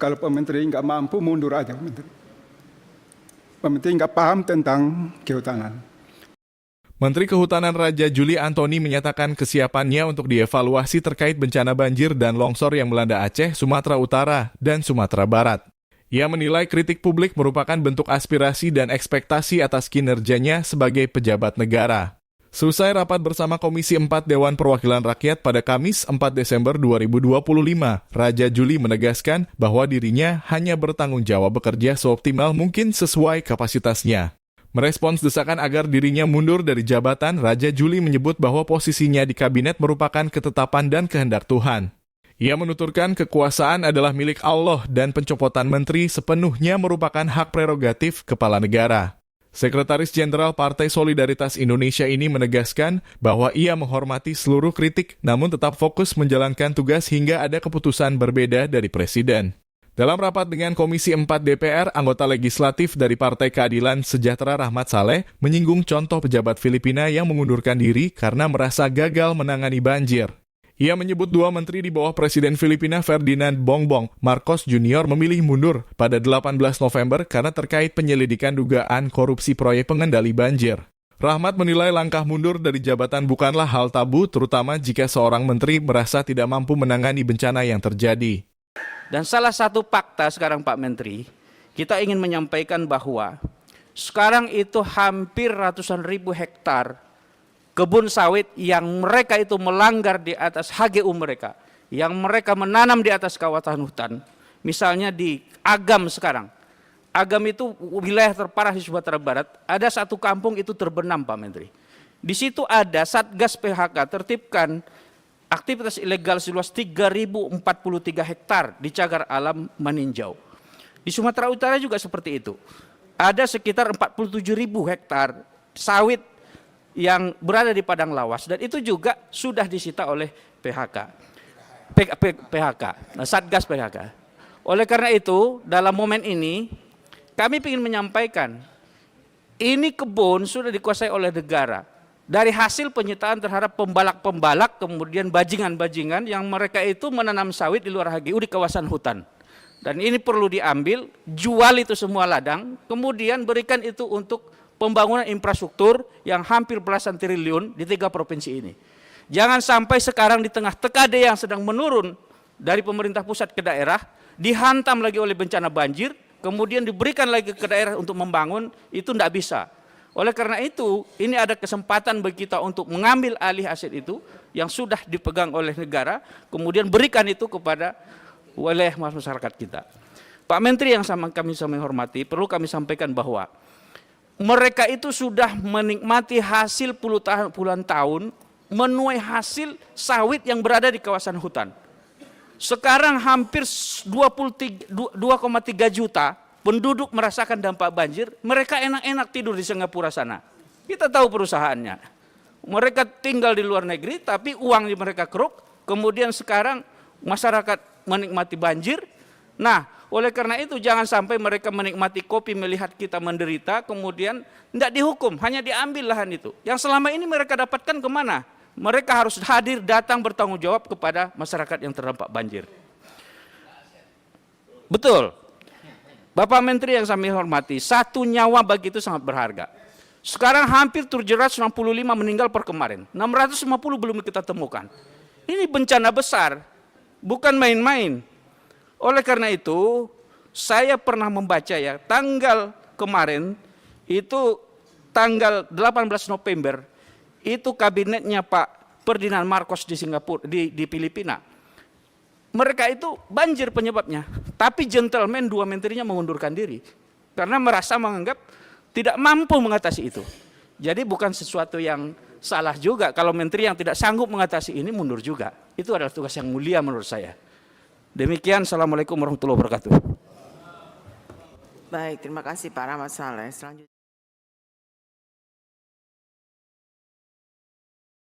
kalau Pak Menteri nggak mampu, mundur aja Pak Menteri. Pak Menteri nggak paham tentang kehutanan. Menteri Kehutanan Raja Juli Antoni menyatakan kesiapannya untuk dievaluasi terkait bencana banjir dan longsor yang melanda Aceh, Sumatera Utara, dan Sumatera Barat. Ia menilai kritik publik merupakan bentuk aspirasi dan ekspektasi atas kinerjanya sebagai pejabat negara. Selesai rapat bersama Komisi 4 Dewan Perwakilan Rakyat pada Kamis 4 Desember 2025, Raja Juli menegaskan bahwa dirinya hanya bertanggung jawab bekerja seoptimal mungkin sesuai kapasitasnya. Merespons desakan agar dirinya mundur dari jabatan, Raja Juli menyebut bahwa posisinya di kabinet merupakan ketetapan dan kehendak Tuhan. Ia menuturkan kekuasaan adalah milik Allah dan pencopotan menteri sepenuhnya merupakan hak prerogatif kepala negara. Sekretaris Jenderal Partai Solidaritas Indonesia ini menegaskan bahwa ia menghormati seluruh kritik namun tetap fokus menjalankan tugas hingga ada keputusan berbeda dari Presiden. Dalam rapat dengan Komisi 4 DPR, anggota legislatif dari Partai Keadilan Sejahtera Rahmat Saleh menyinggung contoh pejabat Filipina yang mengundurkan diri karena merasa gagal menangani banjir. Ia menyebut dua menteri di bawah Presiden Filipina Ferdinand Bongbong Marcos Jr. memilih mundur pada 18 November karena terkait penyelidikan dugaan korupsi proyek pengendali banjir. Rahmat menilai langkah mundur dari jabatan bukanlah hal tabu, terutama jika seorang menteri merasa tidak mampu menangani bencana yang terjadi. Dan salah satu fakta sekarang Pak Menteri, kita ingin menyampaikan bahwa sekarang itu hampir ratusan ribu hektar kebun sawit yang mereka itu melanggar di atas HGU mereka, yang mereka menanam di atas kawasan hutan. Misalnya di Agam sekarang. Agam itu wilayah terparah di Sumatera Barat, ada satu kampung itu terbenam Pak Menteri. Di situ ada Satgas PHK tertibkan aktivitas ilegal seluas 3.043 hektar di cagar alam meninjau. Di Sumatera Utara juga seperti itu. Ada sekitar 47.000 hektar sawit yang berada di padang lawas dan itu juga sudah disita oleh PHK, Satgas PHK. Oleh karena itu, dalam momen ini kami ingin menyampaikan ini kebun sudah dikuasai oleh negara. Dari hasil penyitaan terhadap pembalak-pembalak kemudian bajingan-bajingan yang mereka itu menanam sawit di luar HGU di kawasan hutan. Dan ini perlu diambil, jual itu semua ladang, kemudian berikan itu untuk pembangunan infrastruktur yang hampir belasan triliun di 3 provinsi ini. Jangan sampai sekarang di tengah TKD yang sedang menurun dari pemerintah pusat ke daerah, dihantam lagi oleh bencana banjir, kemudian diberikan lagi ke daerah untuk membangun, itu tidak bisa. Oleh karena itu, ini ada kesempatan bagi kita untuk mengambil alih aset itu yang sudah dipegang oleh negara, kemudian berikan itu kepada wilayah masyarakat kita. Pak Menteri yang kami hormati, perlu kami sampaikan bahwa mereka itu sudah menikmati hasil puluhan tahun, menuai hasil sawit yang berada di kawasan hutan. Sekarang hampir 2,3 juta penduduk merasakan dampak banjir, mereka enak-enak tidur di Singapura sana. Kita tahu perusahaannya. Mereka tinggal di luar negeri, tapi uang mereka keruk, kemudian sekarang masyarakat menikmati banjir. Nah, oleh karena itu jangan sampai mereka menikmati kopi melihat kita menderita, kemudian tidak dihukum, hanya diambil lahan itu. Yang selama ini mereka dapatkan kemana? Mereka harus hadir, datang bertanggung jawab kepada masyarakat yang terdampak banjir. Betul. Bapak Menteri yang kami hormati, satu nyawa bagi itu sangat berharga. Sekarang hampir 765 meninggal per kemarin, 650 belum kita temukan. Ini bencana besar, bukan main-main. Oleh karena itu, saya pernah membaca ya, tanggal kemarin, itu tanggal 18 November, itu kabinetnya Pak Ferdinand Marcos di Singapura, di Filipina. Mereka itu banjir penyebabnya, tapi gentleman dua menterinya mengundurkan diri. Karena menganggap tidak mampu mengatasi itu. Jadi bukan sesuatu yang salah juga, kalau menteri yang tidak sanggup mengatasi ini mundur juga. Itu adalah tugas yang mulia menurut saya. Demikian, Assalamualaikum warahmatullahi wabarakatuh. Baik, terima kasih Pak Rahmat Saleh. Selanjutnya.